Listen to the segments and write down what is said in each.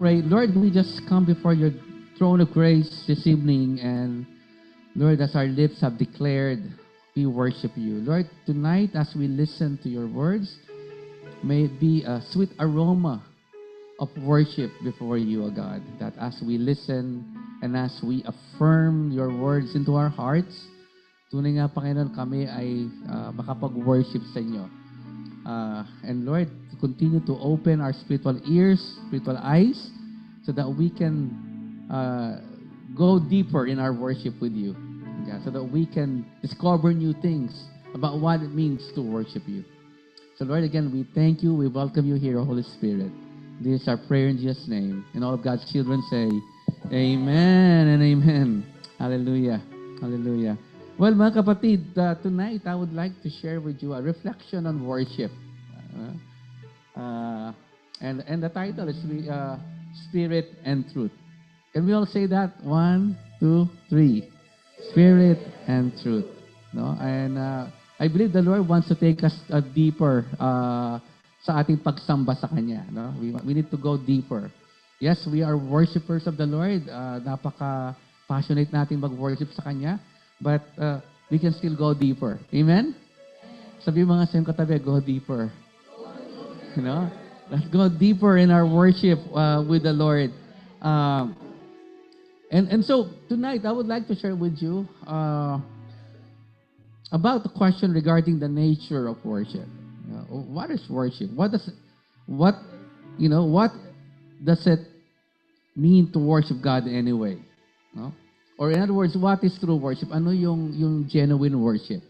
Pray, Lord, we just come before your throne of grace this evening, and Lord, as our lips have declared, we worship you. Lord, tonight as we listen to your words, may it be a sweet aroma of worship before you, O God, that as we listen and as we affirm your words into our hearts, tunay nga, Panginoon, kami ay makapag-worship sa inyo. And Lord, continue to open our spiritual ears, spiritual eyes, so that we can go deeper in our worship with you. Yeah, so that we can discover new things about what it means to worship you. So Lord, again, we thank you. We welcome you here, Holy Spirit. This is our prayer in Jesus' name. And all of God's children say, Amen and Amen. Hallelujah. Hallelujah. Well, mga kapatid, tonight I would like to share with you a reflection on worship. And the title is Spirit and Truth. Can we all say that? 1, 2, 3. Spirit and Truth. No? And I believe the Lord wants to take us deeper sa ating pagsamba sa Kanya. No? We need to go deeper. Yes, we are worshipers of the Lord. Napaka-passionate natin mag-worship sa Kanya. But we can still go deeper. Amen? Sabi mga sa iyong katabi, go deeper. You know? Let's go deeper in our worship with the Lord. And so, tonight, I would like to share with you about the question regarding the nature of worship. What is worship? What does it mean to worship God anyway? No? Or in other words, what is true worship? Ano yung genuine worship?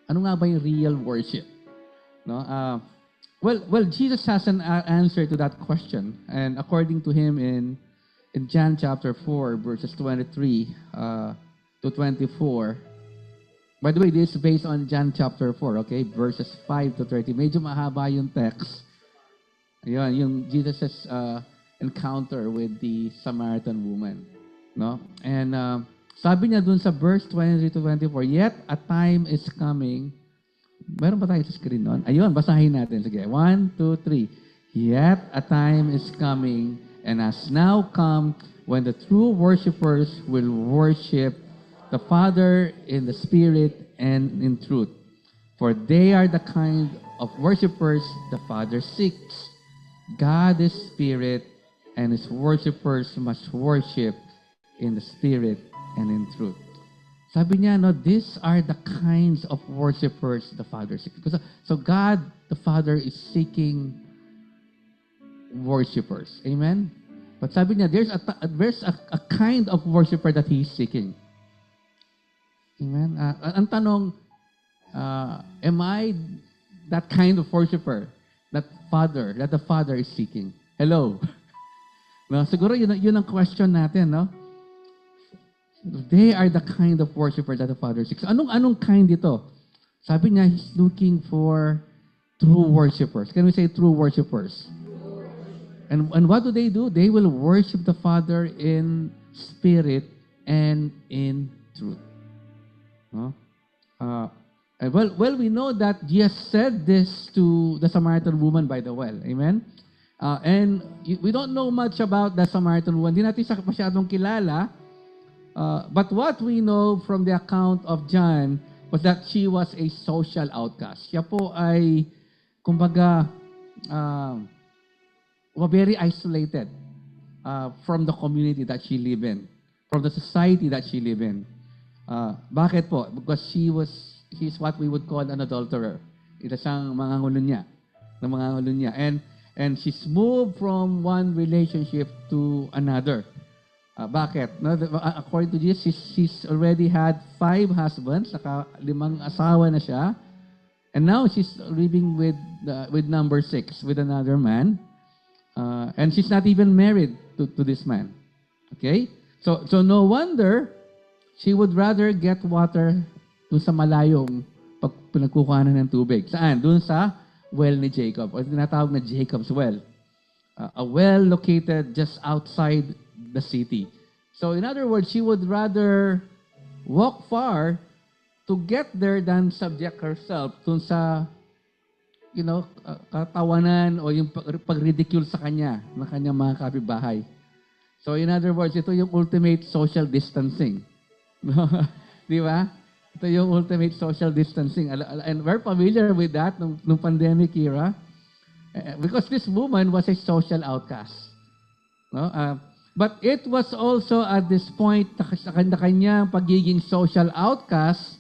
Ano nga ba yung real worship? No? Well, Jesus has an answer to that question, and according to him in John chapter 4, verses 23 to 24. By the way, this is based on John chapter 4, okay? Verses 5 to 30. Medyo mahaba yung text. Ayun, yung Jesus' encounter with the Samaritan woman. No? And sabi niya dun sa verse 23 to 24, Yet a time is coming. Meron ba tayo sa screen nun? Ayun, basahin natin. Sige, 1, 2, 3. Yet a time is coming and has now come when the true worshipers will worship the Father in the Spirit and in truth. For they are the kind of worshipers the Father seeks. God is Spirit, and His worshipers must worship in the Spirit and in truth. Sabi niya, no, these are the kinds of worshipers the Father seeks. So God, the Father, is seeking worshipers. Amen? But sabi niya, there's a kind of worshiper that He is seeking. Amen? Ang tanong, am I that kind of worshiper that the Father is seeking? Hello? No, siguro yun ang question natin, no? They are the kind of worshiper that the Father seeks. Anong kind ito? Sabi niya, He's looking for true worshipers. Can we say true worshipers? And what do? They will worship the Father in spirit and in truth. No? Well, we know that Jesus said this to the Samaritan woman by the well. Amen? And we don't know much about the Samaritan woman. Hindi natin siya masyadong kilala. But what we know from the account of John was that she was a social outcast. Siya po ay, kumbaga, very isolated from the community that she lived in, from the society that she lived in. Bakit po? Because she's what we would call an adulterer. Ito siyang mangangulunya. And she's moved from one relationship to another. Bakit? No, according to Jesus, she's already had 5 husbands, saka 5 asawa na siya. And now she's living with number 6, with another man. And she's not even married to this man. Okay? So no wonder she would rather get water doon sa malayong pinagkukuhanan ng tubig. Saan? Doon sa well ni Jacob, o tinatawag na Jacob's well. A well located just outside the city. So in other words, she would rather walk far to get there than subject herself dun sa katawanan o yung pag-ridicule sa kanya ng kanyang mga kapitbahay. So in other words, ito yung ultimate social distancing. Di ba? Ito yung ultimate social distancing. And we're familiar with that nung pandemic era. Because this woman was a social outcast. No? But it was also at this point sa kanyang pagiging social outcast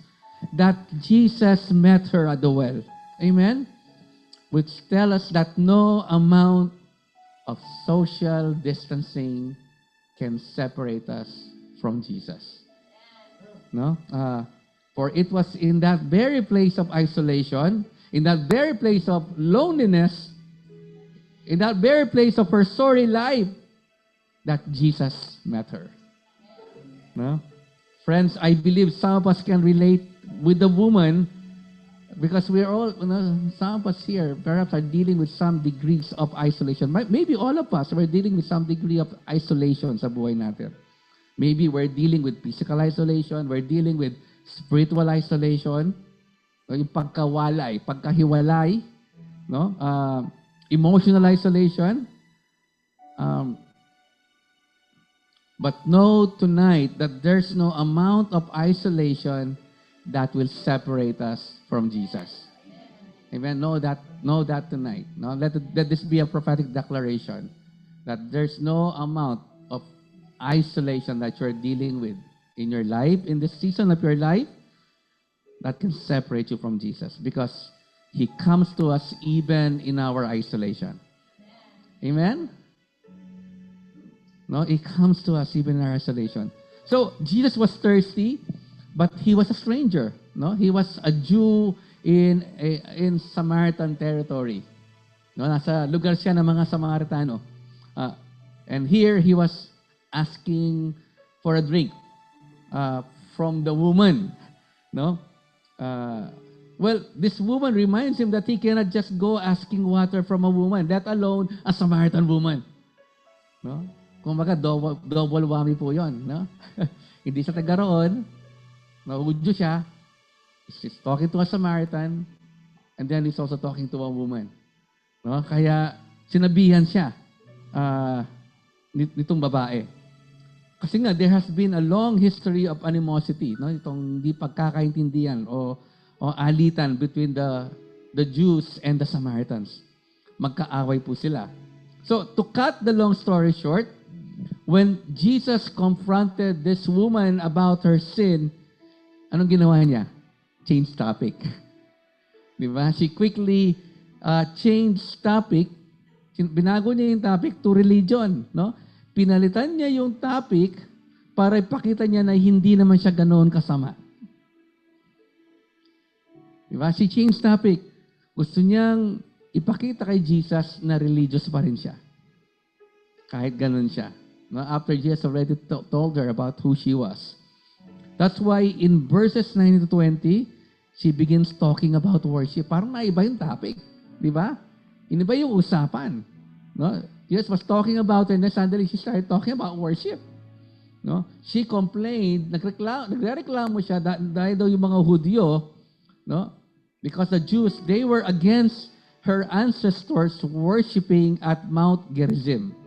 that Jesus met her at the well. Amen? Which tell us that no amount of social distancing can separate us from Jesus. No? For it was in that very place of isolation, in that very place of loneliness, in that very place of her sorry life, that Jesus met her. No? Friends, I believe some of us can relate with the woman because we're all, some of us here perhaps are dealing with some degrees of isolation. Maybe all of us, we're dealing with some degree of isolation sa buhay natin. Maybe we're dealing with physical isolation, we're dealing with spiritual isolation, yung pagkawalay, pagkahiwalay, no? Emotional isolation. But know tonight that there's no amount of isolation that will separate us from Jesus. Amen. Know that tonight. No? Let this be a prophetic declaration that there's no amount of isolation that you're dealing with in your life, in this season of your life, that can separate you from Jesus because He comes to us even in our isolation. Amen? No, He comes to us even in our isolation. So, Jesus was thirsty, but He was a stranger. No? He was a Jew in Samaritan territory. No, nasa lugar siya ng mga Samaritano. And here, He was asking for a drink from the woman. No? Well, this woman reminds him that he cannot just go asking water from a woman, let alone a Samaritan woman. No? Kung baga, double whammy po yun. No? Hindi siya taga roon, Hudyo siya, he's talking to a Samaritan, and then he's also talking to a woman. No? Kaya, sinabihan siya nitong babae. Kasi nga, there has been a long history of animosity, no? Itong di pagkakaintindihan o alitan between the Jews and the Samaritans. Magkaaway po sila. So, to cut the long story short, when Jesus confronted this woman about her sin, anong ginawa niya? Change topic. Di ba? She quickly changed topic. Binago niya yung topic to religion, no? Pinalitan niya yung topic para ipakita niya na hindi naman siya ganoon kasama. Diba? She changed topic. Gusto niyang ipakita kay Jesus na religious pa rin siya. Kahit ganoon siya. No? After Jesus already told her about who she was. That's why in verses 9 to 20, she begins talking about worship. Parang naiba yung topic. Diba? Iniba yung usapan. No? Jesus was talking about it and then suddenly she started talking about worship. No? She complained, nagreklamo siya dahil daw yung mga Hudyo, no? Because the Jews, they were against her ancestors worshiping at Mount Gerizim.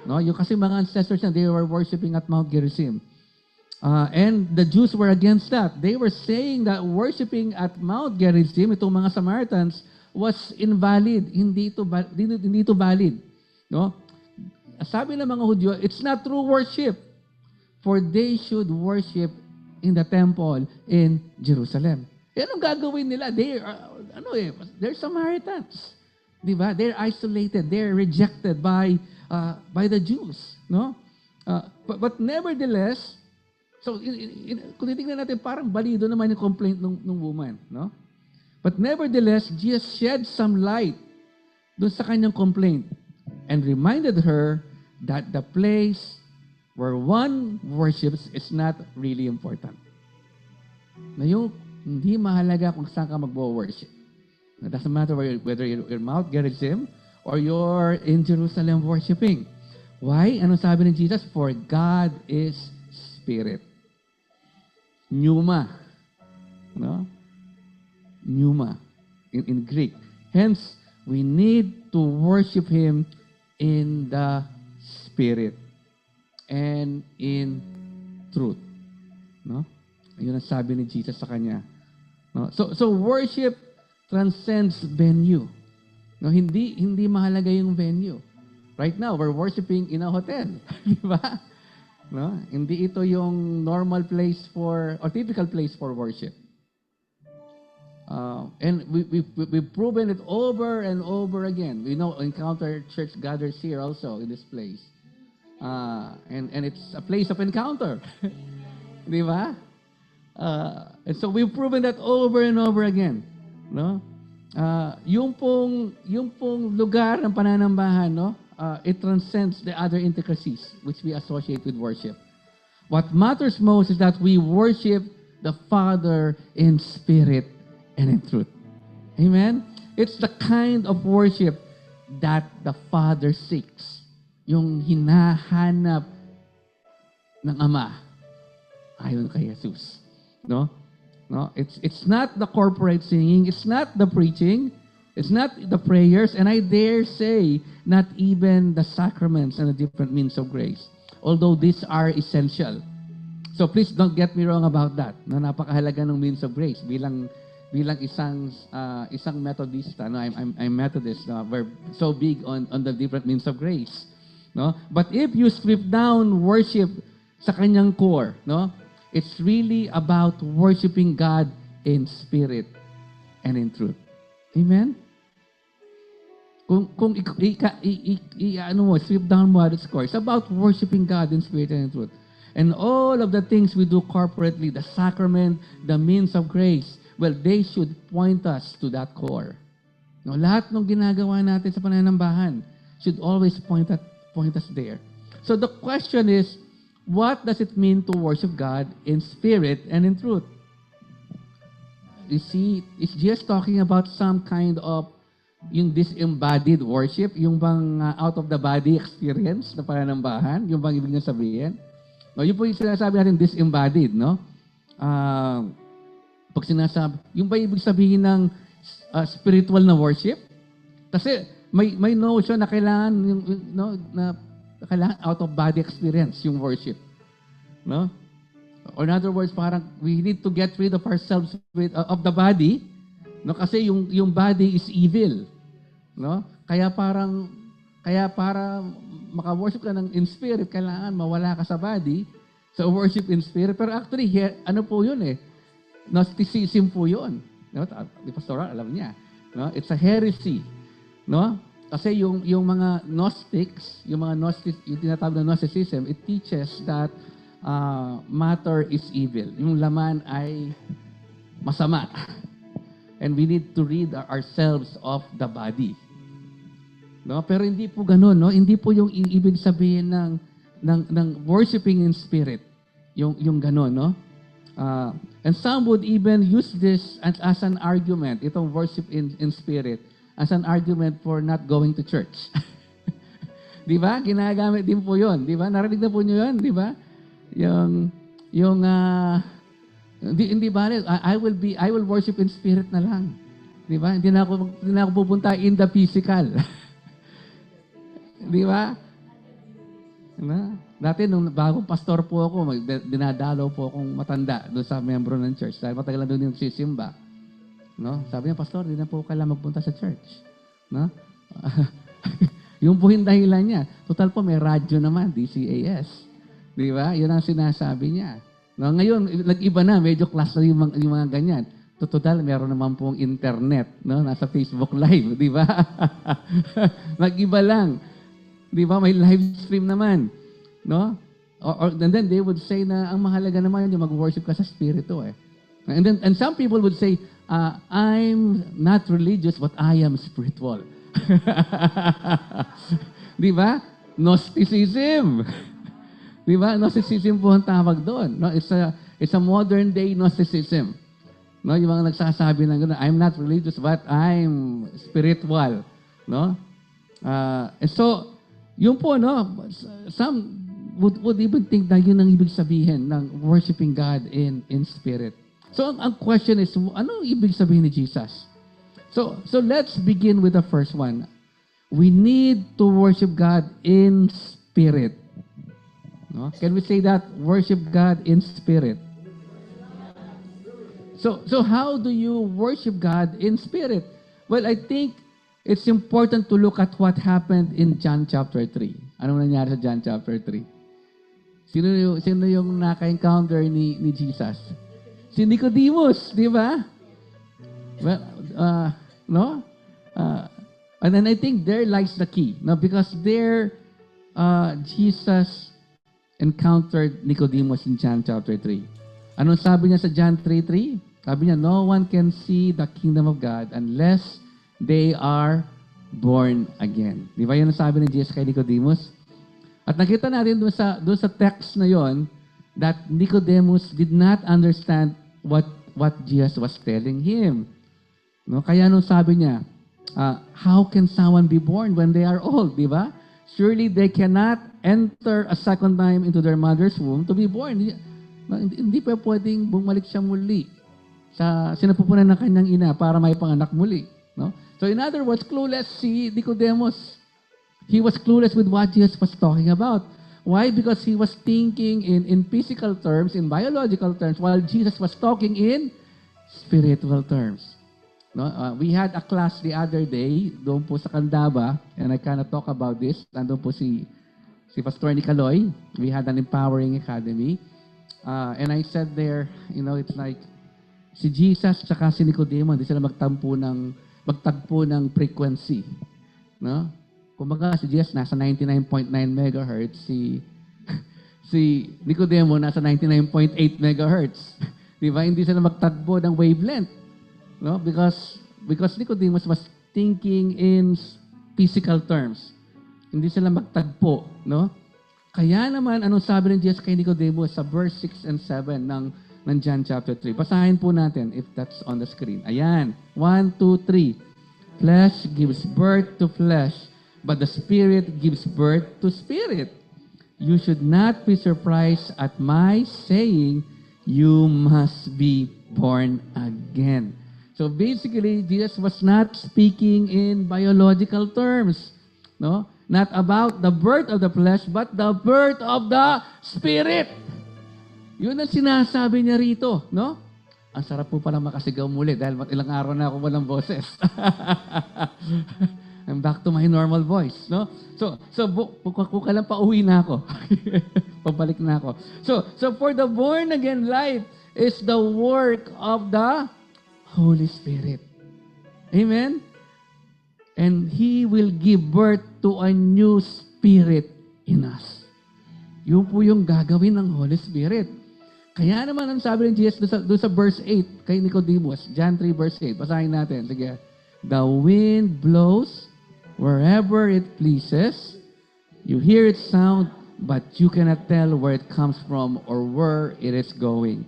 No? Yung kasi mga ancestors niya, they were worshiping at Mount Gerizim. And the Jews were against that. They were saying that worshiping at Mount Gerizim, itong mga Samaritans, was invalid. Hindi ito valid. No? Sabi ng mga Hudyo, it's not true worship. For they should worship in the temple in Jerusalem. Anong gagawin nila? They're Samaritans. Diba? They're isolated. They're rejected by the Jews. No? But nevertheless, so kung titingnan natin, parang balido naman yung complaint ng woman. No? But nevertheless, Jesus shed some light doon sa kanyang complaint and reminded her that the place where one worships is not really important. Na yung hindi mahalaga kung saan ka mag-worship. It doesn't matter whether you're Mount Gerizim or you're in Jerusalem worshiping. Why? Ano sabi ni Jesus? For God is Spirit. Pneuma. No? Pneuma in Greek. Hence, we need to worship Him in the Spirit. and in truth. No? Ayun ang sabi ni Jesus sa kanya. No? So worship transcends venue. No, hindi mahalaga yung venue. Right now, we're worshiping in a hotel, di ba? No? Hindi ito yung normal place or typical place for worship. And we've proven it over and over again. We know Encounter Church gathers here also in this place. And it's a place of encounter. Di ba? And so we've proven that over and over again. No? Yung pong lugar ng pananambahan, no? It transcends the other intricacies which we associate with worship. What matters most is that we worship the Father in spirit and in truth. Amen? It's the kind of worship that the Father seeks. Yung hinahanap ng Ama ayon kay Jesus. No? No, it's not the corporate singing, it's not the preaching, it's not the prayers, and I dare say, not even the sacraments and the different means of grace. Although these are essential. So please don't get me wrong about that. No, napakahalaga ng means of grace bilang isang Methodista. No, I'm Methodist. No, we're so big on the different means of grace. No, but if you strip down worship sa kanyang core, no, it's really about worshiping God in spirit and in truth. Amen? Kung strip down mo at its core, it's about worshiping God in spirit and in truth. And all of the things we do corporately, the sacrament, the means of grace, well, they should point us to that core. No, lahat ng ginagawa natin sa pananambahan should always point us there. So the question is, what does it mean to worship God in spirit and in truth? You see, it's just talking about some kind of yung disembodied worship, yung bang out of the body experience na pananambahan, yung bang ibig niya sabihin? No, yun po yung sinasabi natin disembodied, no? Pag sinasabi, yung ba ibig sabihin ng spiritual na worship? Kasi may notion na kailangan kailangan out of body experience yung worship. No? Or in other words, parang we need to get rid of ourselves of the body, no? Kasi yung body is evil. No? Kaya para maka-worship ka in spirit, kailangan mawala ka sa body. So worship in spirit. Pero actually, ano po yun eh? Gnosticism po yun. No? Di Pastoral, alam niya. No? It's a heresy. No? Kasi yung mga Gnostics, yung tinatawag na Gnosticism, it teaches that matter is evil. Yung laman ay masama. And we need to rid ourselves of the body. No? Pero hindi po ganoon, no? Hindi po yung ibig sabihin ng worshiping in spirit. Yung ganoon, no? And some would even use this as an argument, itong worship in spirit, as an argument for not going to church. Di ba? Ginagamit din po yun. Di ba? Narinig na po nyo yun. Di ba? Hindi ba? I will worship in spirit na lang. Di ba? Hindi na ako pupunta in the physical. Di ba? Dati, nung bagong pastor po ako, dinadalaw po akong matanda doon sa membro ng church. Dahil matagal na doon yung sisimba. No? Sabi niya, Pastor, hindi na po kailangan magpunta sa church. No? Yung po yung dahilan niya. Total po, may radyo naman, DCAS. Di ba? Yun ang sinasabi niya. No? Ngayon, nag-iba na, medyo class na yung mga ganyan. Total, meron naman pong internet. No? Nasa Facebook Live, di ba? Nag-iba lang. Di ba? May live stream naman. No? And then they would say na ang mahalaga naman yung mag-worship ka sa spirito eh. And some people would say, I'm not religious, but I am spiritual. Di ba? Gnosticism. Di ba? Gnosticism po ang tawag doon. No? It's a modern day Gnosticism. No? Yung mga nagsasabi ng gano'n, I'm not religious, but I'm spiritual. No? And so, yun po, no? Some would even think na yun ang ibig sabihin ng worshiping God in spirit. So, ang question is, ano ibig sabihin ni Jesus? So let's begin with the first one. We need to worship God in spirit. No? Can we say that? Worship God in spirit. So how do you worship God in spirit? Well, I think it's important to look at what happened in John chapter 3. Anong nangyari sa John chapter 3? Sino yung naka-encounter ni Jesus? Si Nicodemus, di ba? Well, no? And then I think there lies the key, no? Because there, Jesus encountered Nicodemus in John chapter 3. Anong sabi niya sa John 3:3? Sabi niya, no one can see the kingdom of God unless they are born again. Di ba yun ang sabi ni Jesus kay Nicodemus? At nakita natin doon sa text na yon that Nicodemus did not understand what Jesus was telling him. No? Kaya nung sabi niya, how can someone be born when they are old? Di ba? Surely they cannot enter a second time into their mother's womb to be born. Hindi pa pwedeng bumalik siya muli sa sinapupunan ng kanyang ina para may panganak muli. No? So in other words, clueless si Nicodemus. He was clueless with what Jesus was talking about. Why? Because he was thinking in physical terms, in biological terms, while Jesus was talking in spiritual terms. No? We had a class the other day, doon po sa Candaba, and I kind of talk about this. Nandun po si Pastor Nicaloy. We had an empowering academy. And I said there, it's like, si Jesus tsaka si Nicodemo, hindi sila magtagpo ng frequency. No? Kumbaga, si Jesus nasa 99.9 megahertz, si Nicodemo nasa 99.8 megahertz. Di ba? Hindi sila magtagpo ng wavelength. No? Because Nicodemus was thinking in physical terms. Hindi sila magtagpo. No? Kaya naman, anong sabi ng Jesus kay Nicodemus sa verse 6 and 7 ng John chapter 3. Basahin po natin if that's on the screen. Ayan. 1, 2, 3. Flesh gives birth to flesh, but the Spirit gives birth to spirit. You should not be surprised at my saying, you must be born again. So basically, Jesus was not speaking in biological terms. No? Not about the birth of the flesh, but the birth of the Spirit. Yun ang sinasabi niya rito, no? Ang sarap po palang makasigaw muli dahil ilang araw na ako walang boses. I'm back to my normal voice, no? So kung kailan pa uwi na ako. Pabalik na ako. So for the born again life is the work of the Holy Spirit. Amen? And He will give birth to a new spirit in us. Yun po yung gagawin ng Holy Spirit. Kaya naman ang sabi ng Jesus doon sa verse 8 kay Nicodemus, John 3 verse 8. Basahin natin. Sige. The wind blows wherever it pleases. You hear its sound, but you cannot tell where it comes from or where it is going.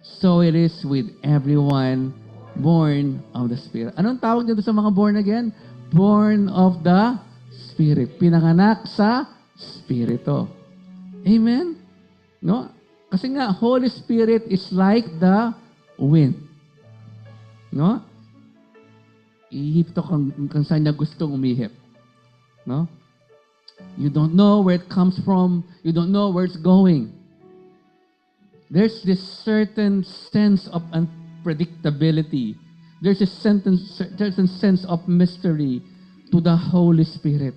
So it is with everyone born of the Spirit. Anong tawag nito sa mga born again? Born of the Spirit. Pinanganak sa Spirito. Amen? No? Kasi nga, Holy Spirit is like the wind. No? Ihip to kung saan niya gustong umihip. No? You don't know where it comes from. You don't know where it's going. There's this certain sense of unpredictability. There's a certain sense of mystery to the Holy Spirit.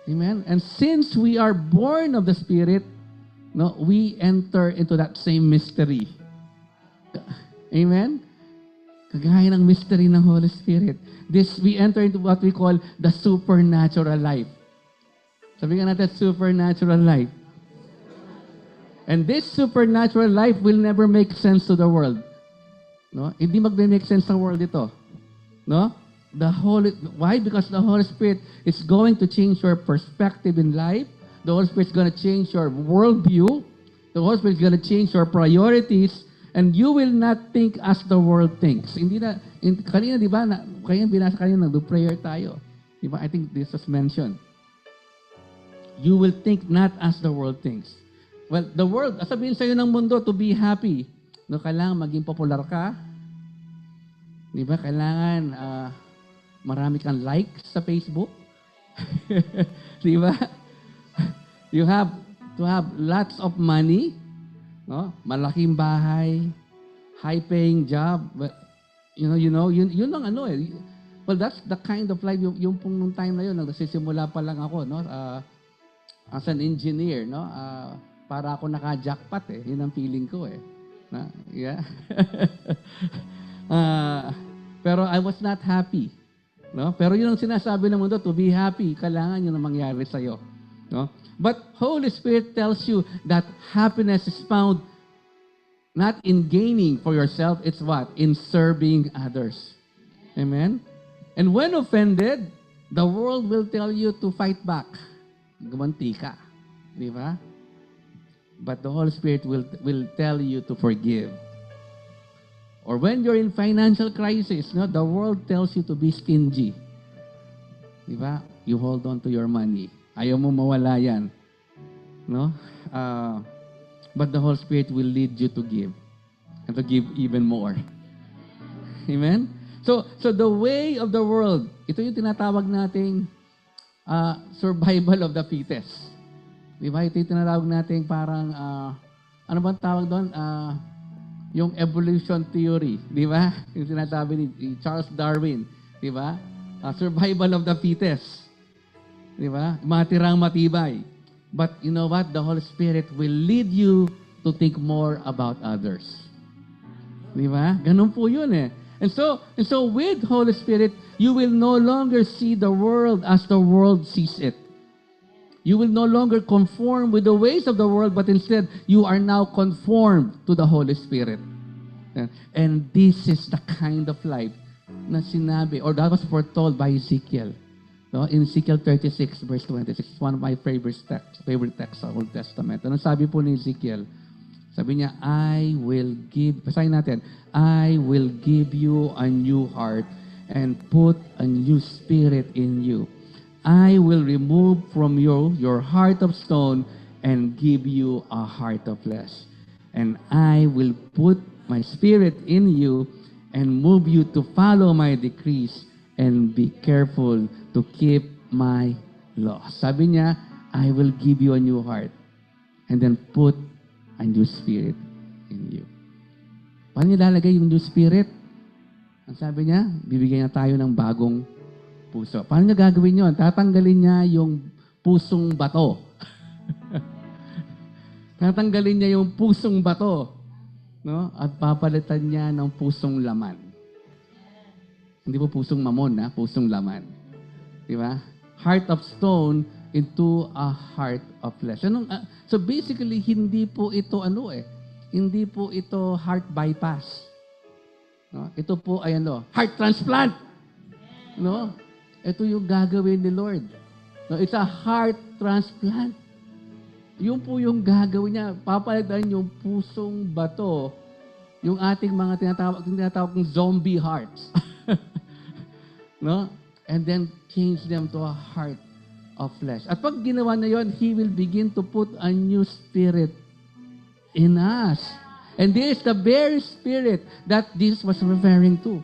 Amen? And since we are born of the Spirit, no, we enter into that same mystery. Amen? Kagaya ng mystery ng Holy Spirit. We enter into what we call the supernatural life. Sabi nga natin, supernatural life. And this supernatural life will never make sense to the world. No? Hindi magme-make sense sa world ito. No? Why? Because the Holy Spirit is going to change your perspective in life. The Holy Spirit is going to change your worldview. The Holy Spirit is going to change your priorities. And you will not think as the world thinks. Kanina, di ba, kaya binasa kanina, nag-prayer tayo. Di ba? I think this was mentioned. You will think not as the world thinks. Well, the world, sabihin sa'yo ng mundo to be happy. No, kailangan maging popular ka. Di ba? Kailangan marami kang likes sa Facebook. Di ba? You have to have lots of money, no? Malaking bahay, high-paying job, but yun ang ano eh. Well, that's the kind of life, yung pong nung time na yun, nagsisimula pa lang ako, no? As an engineer, no? Para ako naka-jackpot eh. Yun ang feeling ko eh. Yeah. Pero I was not happy. No? Pero yun ang sinasabi ng mundo, to be happy, kailangan yun ang mangyari sa'yo. No? But Holy Spirit tells you that happiness is found not in gaining for yourself, it's what? In serving others. Amen? And when offended, the world will tell you to fight back. Gumanti ka. Di ba? But the Holy Spirit will tell you to forgive. Or when you're in financial crisis, no, the world tells you to be stingy. Di ba? You hold on to your money. Ayaw mo mawala yan. No? But the Holy Spirit will lead you to give. And to give even more. Amen? So the way of the world, ito yung tinatawag nating survival of the fittest. Di ba? Ito yung tinatawag nating parang, ano bang tawag doon? Yung evolution theory, di ba? Yung sinasabi ni Charles Darwin, di ba? Survival of the fittest. Di ba? Matirang matibay. But you know what? The Holy Spirit will lead you to think more about others. Di ba? Ganun po yun eh. And so with Holy Spirit, you will no longer see the world as the world sees it. You will no longer conform with the ways of the world, but instead, you are now conformed to the Holy Spirit. And this is the kind of life na sinabi, or that was foretold by Ezekiel. No? In Ezekiel 36, verse 26, one of my favorite texts sa Old Testament. Ano sabi po ni Ezekiel? Sabi niya, basahin natin, I will give you a new heart and put a new spirit in you. I will remove from you your heart of stone and give you a heart of flesh. And I will put my spirit in you and move you to follow my decrees and be careful to keep my law. Sabi niya, I will give you a new heart and then put a new spirit in you. Paano niya lalagay yung new spirit? Ang sabi niya, bibigyan niya tayo ng bagong puso. Paano niya gagawin yun? Tatanggalin niya yung pusong bato. Tatanggalin niya yung pusong bato. No? At papalitan niya ng pusong laman. Hindi po pusong mamon, pusong laman. Di ba? Heart of stone into a heart of flesh. So basically, hindi po ito hindi po ito heart bypass. No? Ito po ay heart transplant. No? Ito yung gagawin ni Lord. No, it's a heart transplant. Yung po yung gagawin niya. Papalitan yung pusong bato, yung ating mga tinatawag ng zombie hearts. No? And then change them to a heart of flesh. At pag ginawa na yon, He will begin to put a new spirit in us. And this is the very spirit that Jesus was referring to.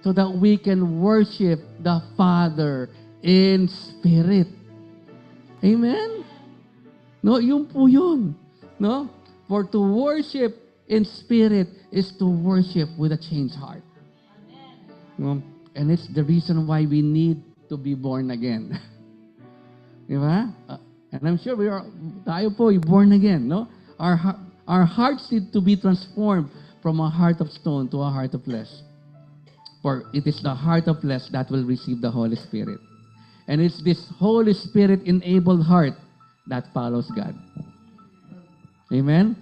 So that we can worship the Father in spirit. Amen? No, yun po yun. No? For to worship in spirit is to worship with a changed heart. No? And it's the reason why we need to be born again. Di ba? And I'm sure tayo po born again, no? Our hearts need to be transformed from a heart of stone to a heart of flesh. For it is the heart of flesh that will receive the Holy Spirit. And it's this Holy Spirit-enabled heart that follows God. Amen?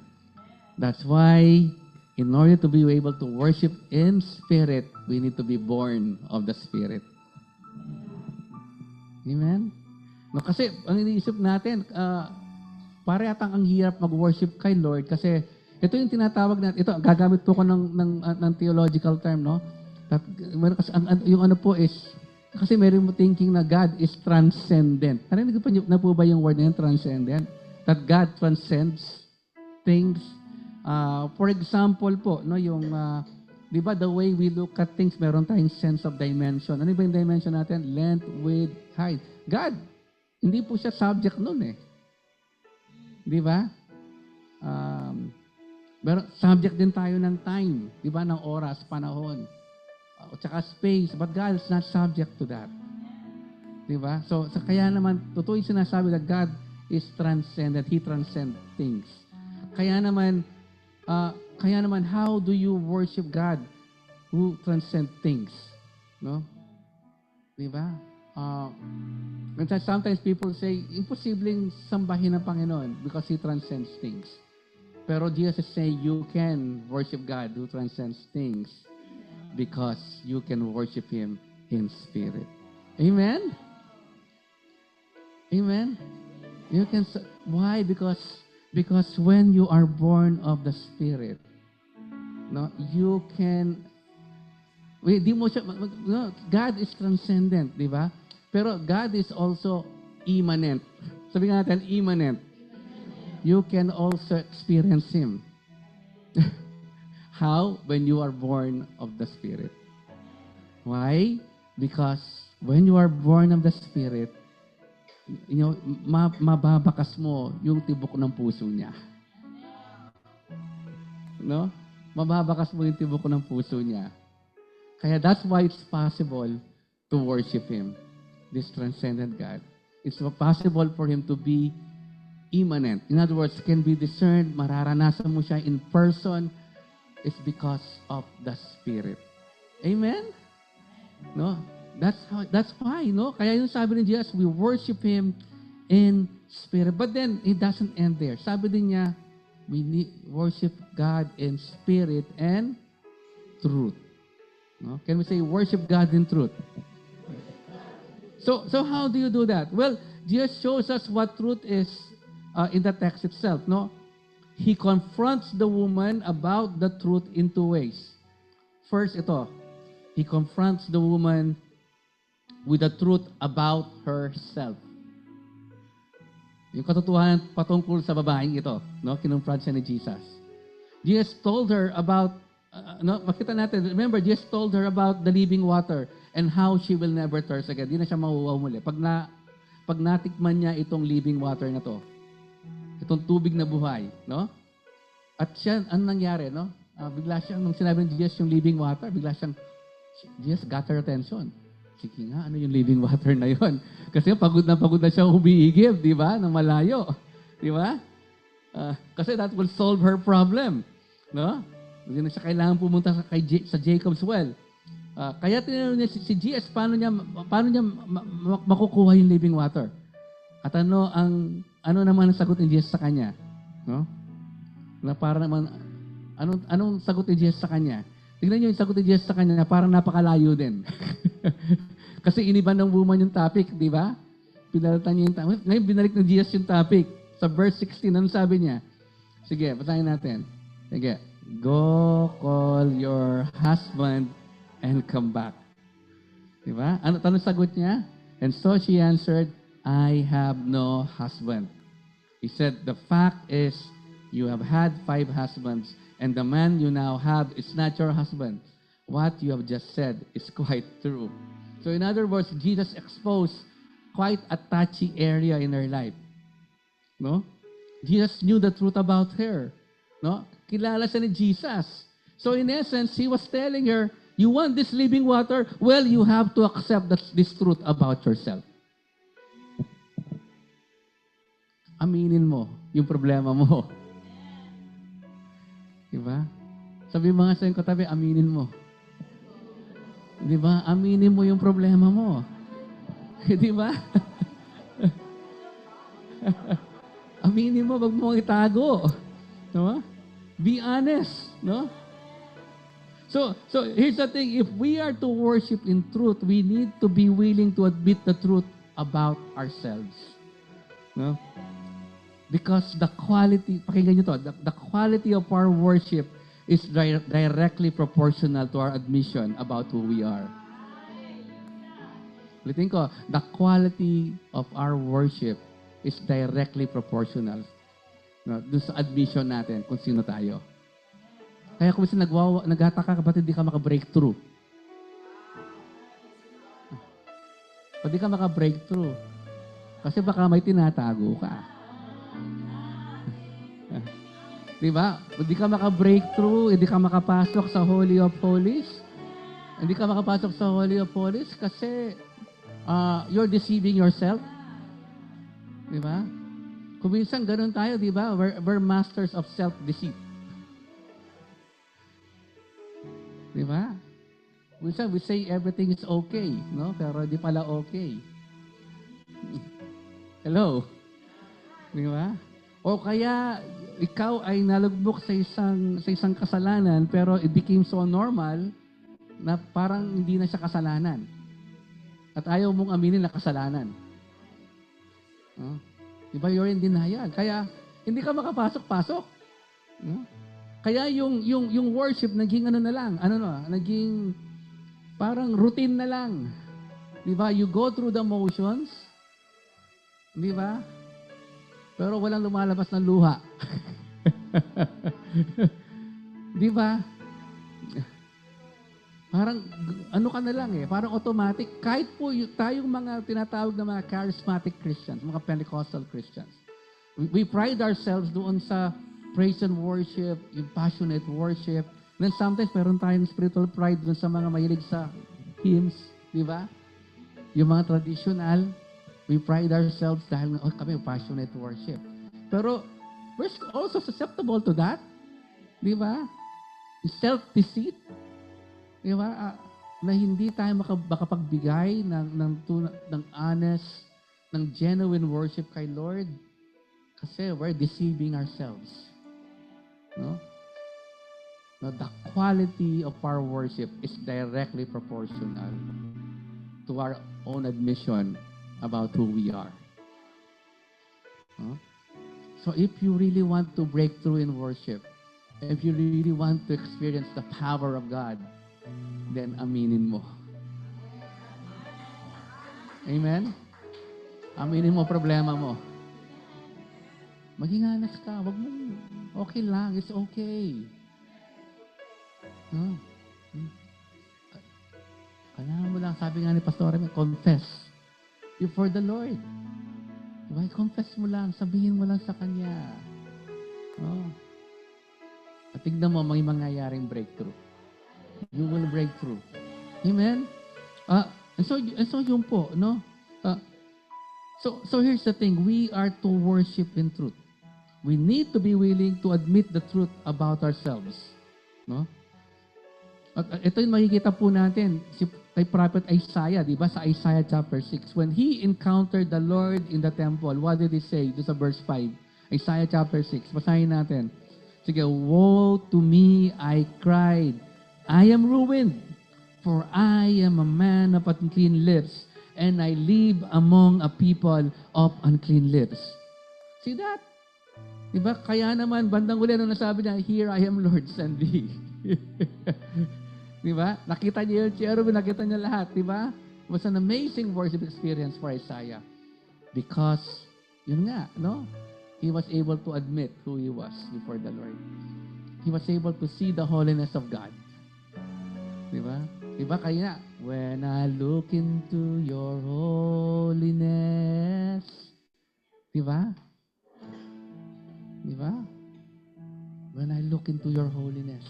That's why, in order to be able to worship in spirit, we need to be born of the Spirit. Amen? No, kasi, ang iniisip natin, pare atang ang hirap mag-worship kay Lord kasi ito yung tinatawag natin, ito, gagamit po ko ng theological term, no? Kasi yung po is, kasi meron mo thinking na God is transcendent. Narinig pa na po ba yung word na yun, transcendent? That God transcends things. For example po, no, yung, di ba, the way we look at things, meron tayong sense of dimension. Ano ba yung dimension natin? Length, width, height. God, hindi po siya subject nun eh. Di ba? Um, pero subject din tayo ng time, di ba? Ng oras, panahon, at saka space. But God is not subject to that. Di ba? So kaya naman, totoo yung sinasabi that God is transcendent. He transcends things. Kaya naman, how do you worship God who transcends things? No? Di ba? Sometimes people say, imposibleng sambahin ang Panginoon because He transcends things. Pero Jesus say, you can worship God who transcends things because you can worship Him in spirit. Amen? Amen? You can, why? Because when you are born of the Spirit, no, you can, di mo siya, no, God is transcendent, di ba? Pero God is also immanent. Sabi nga natin, immanent. You can also experience Him. How? When you are born of the Spirit. Why? Because when you are born of the Spirit, mababakas mo yung tibok ng puso niya. No? Mababakas mo yung tibok ng puso niya. Kaya that's why it's possible to worship Him, this transcendent God. It's possible for Him to be immanent. In other words, can be discerned, mararanasan mo siya in person. It's because of the Spirit. Amen? No? That's why, no? Kaya yung sabi ni Jesus, we worship Him in spirit. But then, it doesn't end there. Sabi din niya, we need worship God in spirit and truth. No? Can we say, worship God in truth? So how do you do that? Well, Jesus shows us what truth is in the text itself, no? He confronts the woman about the truth in two ways. First, ito. He confronts the woman with the truth about herself. Yung katotohanan patungkol sa babaeng ito, no? Kinonfront siya ni Jesus. Jesus told her about, makita natin, remember, Jesus told her about the living water and how she will never thirst again. Di na siya mauuwaw muli. Pag natikman niya itong living water na to, itong tubig na buhay, no? At siya, ano nangyari, no? Bigla siya, nung sinabi ni Jesus yung living water, bigla siyang, Jesus got her attention. Sige nga, ano yung living water na yon? Kasi pagod na siya umiigib, di ba? Nang malayo. Di ba? Kasi that will solve her problem. No? Hindi na siya kailangan pumunta sa Jacob's well. Kaya tinanong niya si Jesus, paano niya makukuha yung living water? At ano naman ang sagot ni Jesus sa kanya? No? Na para naman, anong sagot ni Jesus sa kanya? Tignan niyo yung sagot ni Jesus sa kanya na parang napakalayo din. Kasi iniba ng woman yung topic, di ba? Pinalitan niya yung topic. Ngayon, binalik ng Jesus yung topic. Sa verse 16, ano sabi niya? Sige, basahin natin. Sige. Go call your husband and come back. Di ba? Anong sagot niya? And so she answered, I have no husband. He said, the fact is, you have had 5 husbands, and the man you now have is not your husband. What you have just said is quite true. So in other words, Jesus exposed quite a touchy area in her life. No? Jesus knew the truth about her. No? Kilala siya ni Jesus. So in essence, He was telling her, you want this living water? Well, you have to accept this truth about yourself. Aminin mo yung problema mo. Diba? Sabi mga sa yung katabi, aminin mo. Diba? Aminin mo yung problema mo. Diba? Aminin mo, wag mo itago. Diba? Be honest. No? So here's the thing. If we are to worship in truth, we need to be willing to admit the truth about ourselves. No? Because the quality, pakinggan nyo to, the quality of our worship is directly proportional to our admission about who we are. Ulitin ko, the quality of our worship is directly proportional, no, dun sa admission natin kung sino tayo. Kaya kung naghataka ka, ba't hindi ka maka-breakthrough? Ba't hindi ka maka-breakthrough? Kasi baka may tinatago ka. Di ba? Hindi ka maka-breakthrough, hindi ka makapasok sa Holy of Holies. Hindi ka makapasok sa Holy of Holies kasi you're deceiving yourself. Di ba? Kung minsan ganun tayo, di ba? We're masters of self-deceit. Di ba? Minsan we say everything is okay, no? Pero di pala okay. Hello? Di ba? O kaya ikaw ay nalugmok sa isang kasalanan pero it became so normal na parang hindi na siya kasalanan. At ayaw mong aminin na kasalanan. No? Di ba? You're in denial. Kaya hindi ka makapasok-pasok. No? Kaya yung worship naging naging parang routine na lang. Di ba? You go through the motions. Di ba? Pero walang lumalabas ng luha. Di ba? Parang ano ka na lang parang automatic. Kahit po tayong mga tinatawag na mga charismatic Christians, mga Pentecostal Christians, we pride ourselves doon sa praise and worship, yung passionate worship. Then sometimes meron tayong spiritual pride doon sa mga mahilig sa hymns, di ba? Yung mga traditional, we pride ourselves dahil kami passionate worship. Pero we're also susceptible to that. Di ba? Self-deceit. Di ba? Na hindi tayo makapagbigay ng honest, ng genuine worship kay Lord. Kasi we're deceiving ourselves. No? Now, the quality of our worship is directly proportional to our own admission about who we are. No? So if you really want to break through in worship, if you really want to experience the power of God, then aminin mo. Amen? Aminin mo problema mo. Maging honest ka. Wag mo, okay lang. It's okay. No? Kailangan mo lang, sabi nga ni Pastor, confess before the Lord. Diba? Confess mo lang, sabihin mo lang sa Kanya. Oh. At tignan mo, may mangyayaring breakthrough. You will break through. Amen? And so yun po, no? So here's the thing, we are to worship in truth. We need to be willing to admit the truth about ourselves. No? At ito yung makikita po natin kay Prophet Isaiah, di ba? Sa Isaiah chapter 6. When he encountered the Lord in the temple, what did he say? Doon sa verse 5. Isaiah chapter 6. Basahin natin. Sige, woe to me, I cried. I am ruined, for I am a man of unclean lips, and I live among a people of unclean lips. See that? Diba? Kaya naman, bandang uli, nung nasabi niya, here I am, Lord, send me. Diba? Nakita niya yung cherubim, nakita niya lahat. Diba? It was an amazing worship experience for Isaiah. Because, yun nga, no? He was able to admit who he was before the Lord. He was able to see the holiness of God. Diba? Diba? Kaya, when I look into your holiness. Diba? Diba? When I look into your holiness.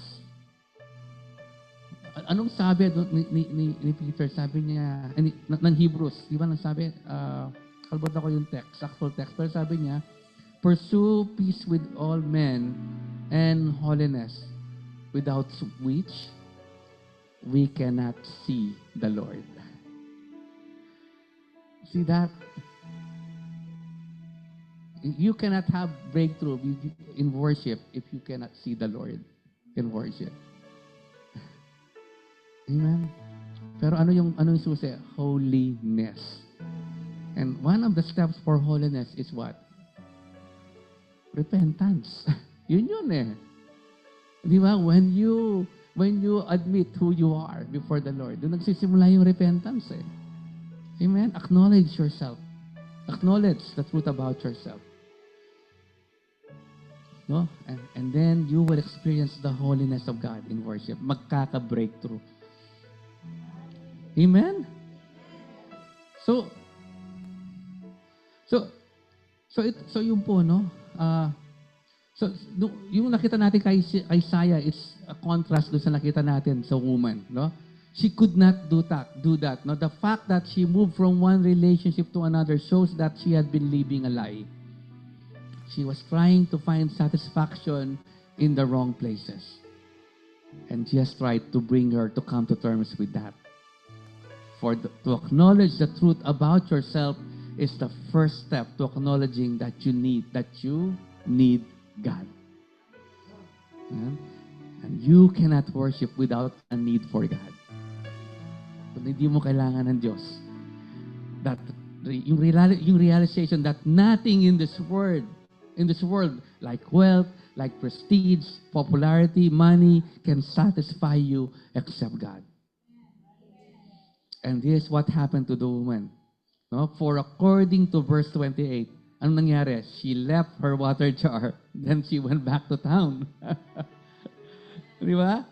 Anong sabi ni Peter? Sabi niya, ng Hebrews, di ba nang sabi, kalbot ako yung text, actual text, pero sabi niya, pursue peace with all men and holiness, without which we cannot see the Lord. See that? You cannot have breakthrough in worship if you cannot see the Lord in worship. Amen. Pero ano yung susi? Holiness. And one of the steps for holiness is what? Repentance. Yun eh. Di ba? When you admit who you are before the Lord, doon nagsisimula yung repentance eh. Amen? Acknowledge yourself. Acknowledge the truth about yourself. No? And then you will experience the holiness of God in worship. Magkaka-breakthrough. Amen? So yun po, no? So, yung nakita natin kay Isaiah, it's a contrast doon sa nakita natin sa woman, no? She could not do that. No? The fact that she moved from one relationship to another shows that she had been living a lie. She was trying to find satisfaction in the wrong places. And Jesus tried to bring her to come to terms with that. To acknowledge the truth about yourself is the first step to acknowledging that you need God. Yeah? And you cannot worship without a need for God. Kung hindi mo kailangan ng Diyos, that yung realization that nothing in this world, like wealth, like prestige, popularity, money, can satisfy you except God. And this is what happened to the woman. No? For according to verse 28, anong nangyari? She left her water jar, then she went back to town. Di ba?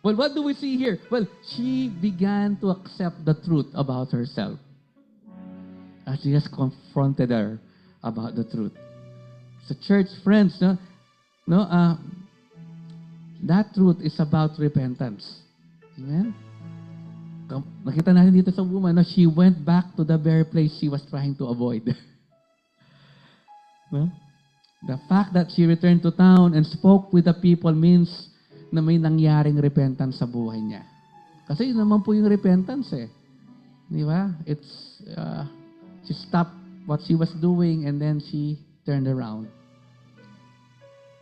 Well, what do we see here? Well, she began to accept the truth about herself. As Jesus confronted her about the truth. So church friends, that truth is about repentance. Amen? Nakita natin dito sa woman, no? She went back to the very place she was trying to avoid. No? The fact that she returned to town and spoke with the people means na may nangyaring repentance sa buhay niya. Kasi yun naman po yung repentance eh. Di ba? It's, she stopped what she was doing and then she turned around.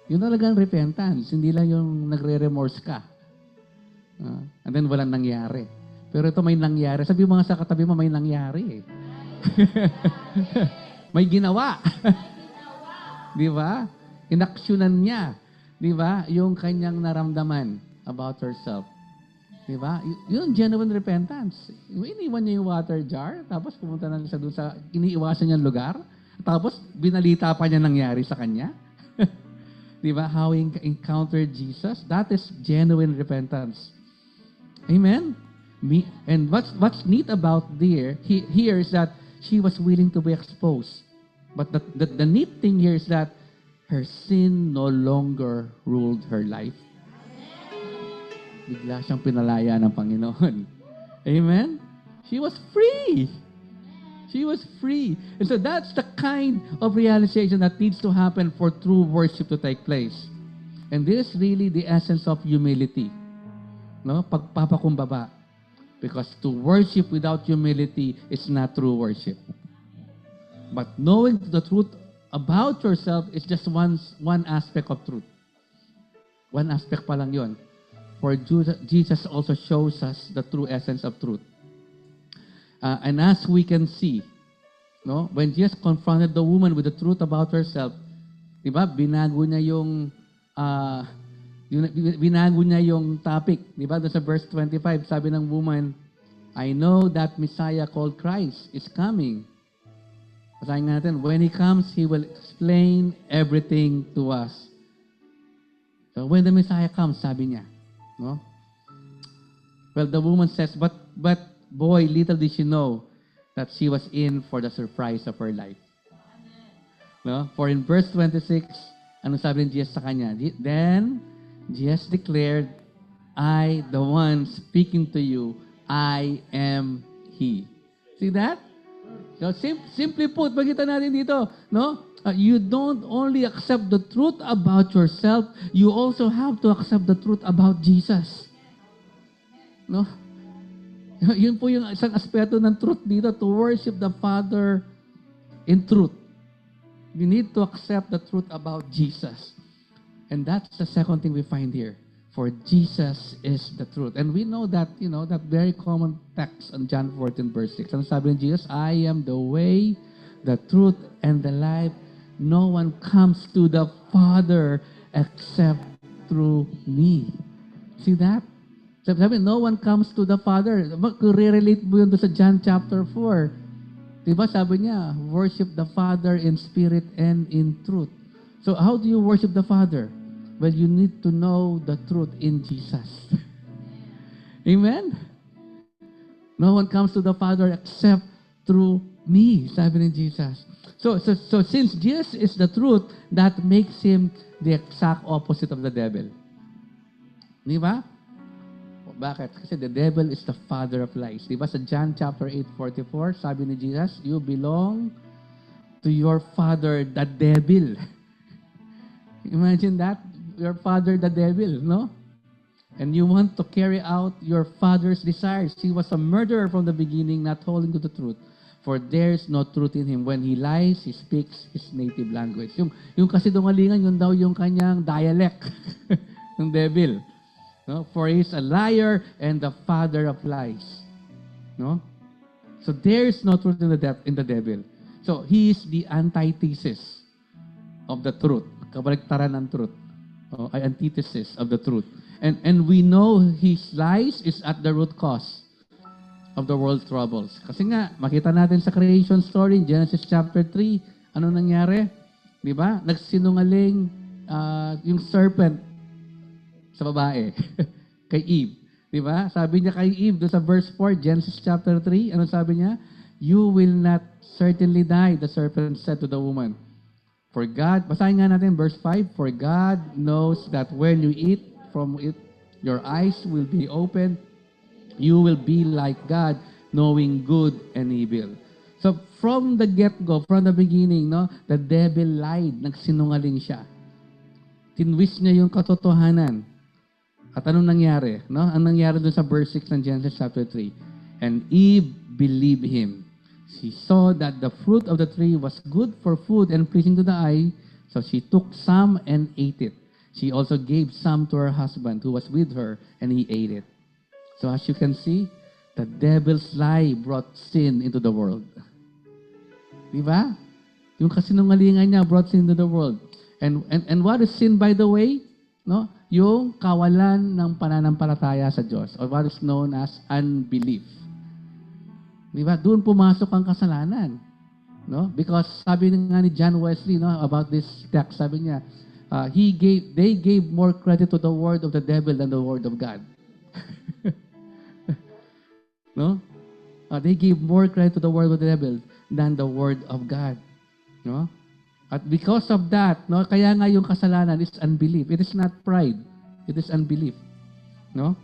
Yun talagang repentance. Hindi lang yung nagre-remorse ka. And then walang nangyari. Pero ito may nangyari. Sabi mo nga sa katabi mo, may nangyari eh. May ginawa. Di ba? Inaksyonan niya. Di ba? Yung kanyang naramdaman about herself. Di ba? Yun, genuine repentance. Iniwan niya yung water jar, tapos pumunta na siya doon sa iniiwasan niyang lugar, tapos binalita pa niya nangyari sa kanya. Di ba? How he encountered Jesus. That is genuine repentance. Amen? And what's neat about here is that she was willing to be exposed. But the neat thing here is that her sin no longer ruled her life. Bigla siyang pinalaya ng Panginoon. Amen? She was free. She was free. And so that's the kind of realization that needs to happen for true worship to take place. And this is really the essence of humility. No? Pagpapakumbaba. Because to worship without humility is not true worship. But knowing the truth about yourself is just one aspect of truth. One aspect pa lang yun. For Jesus also shows us the true essence of truth. And as we can see, no, when Jesus confronted the woman with the truth about herself, di ba, binago niya yung topic. Di ba, sa verse 25, sabi ng woman, I know that Messiah called Christ is coming. Basahin natin, when He comes, He will explain everything to us. So when the Messiah comes, sabi niya, no? Well, the woman says, but boy, little did she know that she was in for the surprise of her life. No? For in verse 26, ano sabi ni Jesus sa kanya? Then, Jesus declared, I, the one speaking to you, I am He. See that? So, simply put, makita natin dito, no? You don't only accept the truth about yourself, you also have to accept the truth about Jesus. No? Yun po yung isang aspeto ng truth dito, to worship the Father in truth. You need to accept the truth about Jesus. And that's the second thing we find here. For Jesus is the truth. And we know that, that very common text on John 14 verse 6. Ano sabi ng Jesus? I am the way, the truth, and the life. No one comes to the Father except through me. See that? Sabi, no one comes to the Father. Kung-relate mo yun sa John chapter 4. Diba sabi niya, worship the Father in spirit and in truth. So how do you worship the Father? Well, you need to know the truth in Jesus. Amen? No one comes to the Father except through me, sabi ni Jesus. So since Jesus is the truth, that makes him the exact opposite of the devil. Di ba? Bakit? Kasi the devil is the father of lies. Di ba sa John chapter 8:44, sabi ni Jesus, you belong to your father, the devil. Imagine that? Your father, the devil, no? And you want to carry out your father's desires. He was a murderer from the beginning, not holding to the truth. For there is no truth in him. When he lies, he speaks his native language. Yung kasinungalingan, yun daw yung kanyang dialect ng devil. No? For he is a liar and the father of lies. No? So there is no truth in the devil. So he is the antithesis of the truth. Kabaligtaran ng truth. Antithesis of the truth. And we know his lies is at the root cause of the world's troubles. Kasi nga, makita natin sa creation story, Genesis chapter 3, ano nangyari? Di ba? Nagsinungaling yung serpent sa babae, kay Eve. Di ba? Sabi niya kay Eve, doon sa verse 4, Genesis chapter 3, ano sabi niya? You will not certainly die, the serpent said to the woman. For God, basahin nga natin verse 5, for God knows that when you eat from it, your eyes will be open. You will be like God, knowing good and evil. So from the get-go, from the beginning, no, the devil lied, nagsinungaling siya. Tinwist niya yung katotohanan. At anong nangyari? No? Ang nangyari doon sa verse 6 ng Genesis chapter 3. And Eve believed him. She saw that the fruit of the tree was good for food and pleasing to the eye, so she took some and ate it. She also gave some to her husband who was with her, and he ate it. So as you can see, the devil's lie brought sin into the world. Diba? Yung kasinungalingan niya brought sin into the world. And what is sin, by the way? No? Yung kawalan ng pananampalataya sa Diyos, or what is known as unbelief. Diba? Doon pumasok ang kasalanan. No? Because sabi nga ni John Wesley, no, about this text, sabi niya, they gave more credit to the word of the devil than the word of God. No? They gave more credit to the word of the devil than the word of God. No? At because of that, no, kaya nga yung kasalanan is unbelief. It is not pride. It is unbelief. No?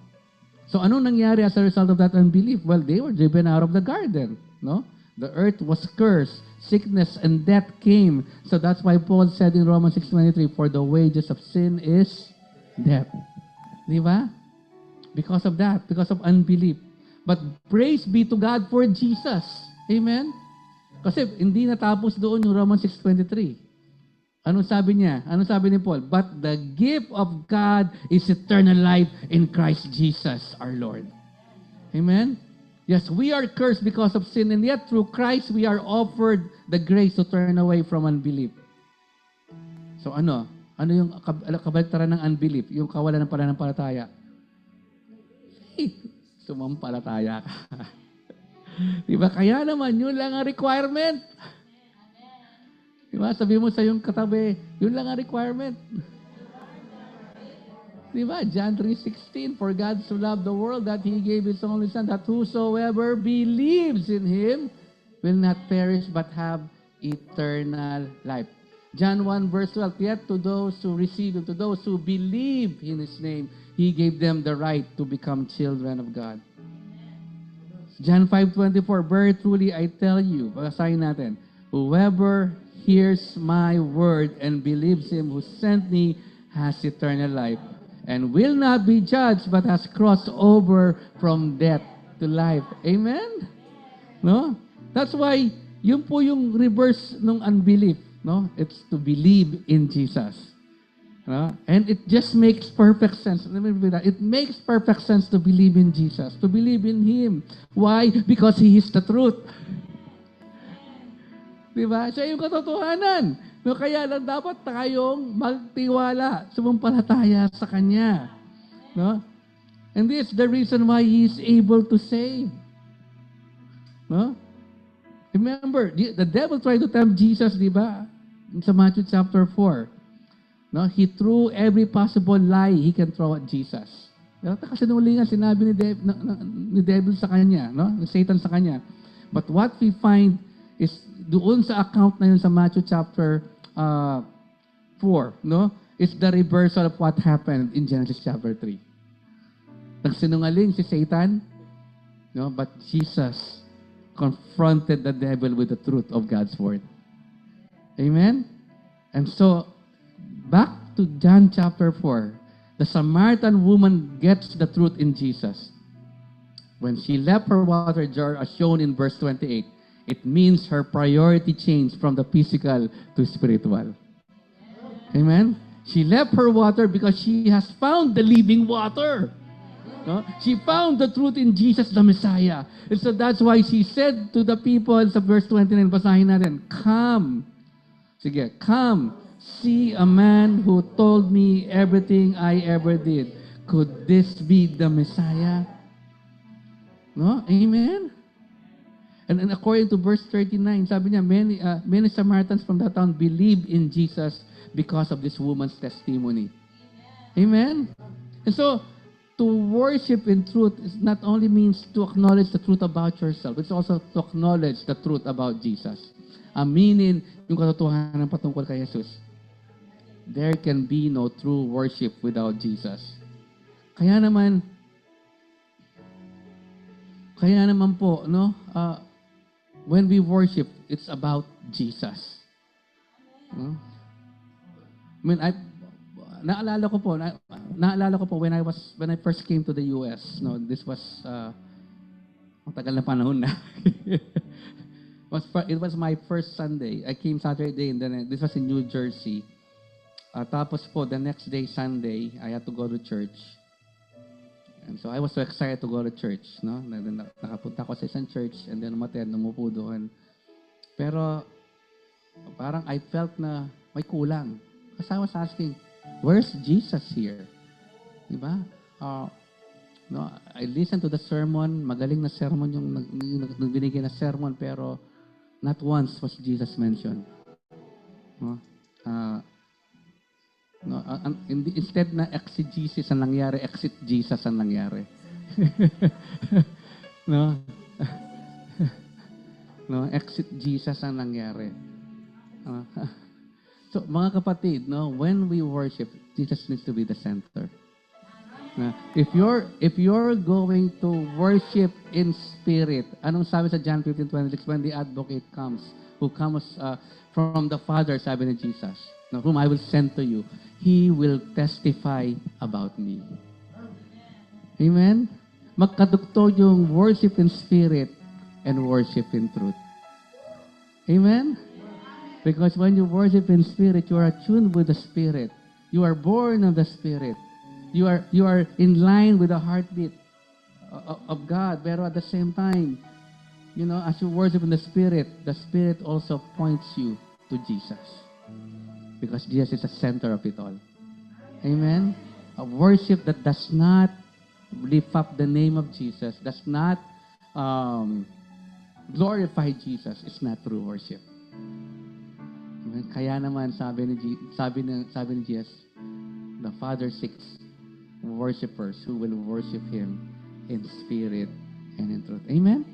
So anong nangyari as a result of that unbelief? Well, they were driven out of the garden. No? The earth was cursed. Sickness and death came. So that's why Paul said in Romans 6:23, for the wages of sin is death. Di ba? Because of that. Because of unbelief. But praise be to God for Jesus. Amen? Kasi hindi natapos doon yung Romans 6:23. Anong sabi niya? Anong sabi ni Paul? But the gift of God is eternal life in Christ Jesus our Lord. Amen? Yes, we are cursed because of sin, and yet through Christ we are offered the grace to turn away from unbelief. So ano? Ano yung kabaligtaran ng unbelief? Yung kawalan ng pananampalataya. Sumampalataya ka. Diba? Kaya naman, yun lang ang requirement. Diba? Sabi mo sa yung katabi, yun lang ang requirement. Diba? John 3:16, for God so loved the world that He gave His only Son, that whosoever believes in Him will not perish but have eternal life. John 1 verse 12, yet to those who receive Him, to those who believe in His name, He gave them the right to become children of God. John 5:24, very truly I tell you, basahin natin, whoever hears my word and believes Him who sent me has eternal life and will not be judged but has crossed over from death to life. Amen? No? That's why, yun po yung reverse ng unbelief. No? It's to believe in Jesus. No? And it just makes perfect sense. Let me repeat that. It makes perfect sense to believe in Jesus, to believe in Him. Why? Because He is the truth. Diba? Siya yung katotohanan. No, kaya lang dapat tayong magtiwala, sumampalataya sa Kanya. No? And this is the reason why He is able to save. No? Remember, the devil tried to tempt Jesus, di ba? Sa Matthew chapter 4. No? He threw every possible lie he can throw at Jesus. Kasi nung sinabi ni devil sa kanya, no? Ni Satan sa kanya. But what we find is doon sa account na yun sa Matthew chapter 4, no? It's the reversal of what happened in Genesis chapter 3. Nagsinungaling si Satan, no? But Jesus confronted the devil with the truth of God's word. Amen? And so, back to John chapter 4, the Samaritan woman gets the truth in Jesus. When she left her water jar, as shown in verse 28, it means her priority changed from the physical to spiritual. Amen? She left her water because she has found the living water. No? She found the truth in Jesus the Messiah. And so that's why she said to the people sa verse 29, basahin natin, come. Sige, come, see a man who told me everything I ever did. Could this be the Messiah? No? Amen? And according to verse 39, sabi niya, many Samaritans from that town believed in Jesus because of this woman's testimony. Amen? And so, to worship in truth is not only means to acknowledge the truth about yourself, it's also to acknowledge the truth about Jesus. Aminin yung katotohanan patungkol kay Jesus. There can be no true worship without Jesus. Kaya naman po, no? When we worship, it's about Jesus. No? I mean, naalala ko po when I first came to the US, no, this was matagal na panahon na. It was my first Sunday. I came Saturday and then this was in New Jersey. Tapos po the next day Sunday, I had to go to church. And so I was so excited to go to church, no? Nakapunta ko sa isang church and then umupo doon. Pero parang I felt na may kulang. Kasi I was asking, where's Jesus here? Diba? No, I listened to the sermon, magaling na sermon yung nagbinigay na sermon, pero not once was Jesus mentioned. No? No, instead na exegesis ang nangyari, exit Jesus ang nangyari. No? No, exit Jesus ang nangyari. So, mga kapatid, no, when we worship, Jesus needs to be the center. If you're going to worship in spirit, anong sabi sa John 15:26, when the advocate comes, who comes from the Father, sabi ni Jesus, no, whom I will send to you, He will testify about me. Amen? Magkadugtog yung worship in spirit and worship in truth. Amen? Because when you worship in spirit, you are attuned with the Spirit. You are born of the Spirit. You are in line with the heartbeat of God. Pero at the same time, you know, as you worship in the Spirit also points you to Jesus. Because Jesus is the center of it all. Amen? A worship that does not lift up the name of Jesus, does not glorify Jesus, is not true worship. Amen? Kaya naman sabi ni Jesus, the Father seeks worshipers who will worship Him in spirit and in truth. Amen?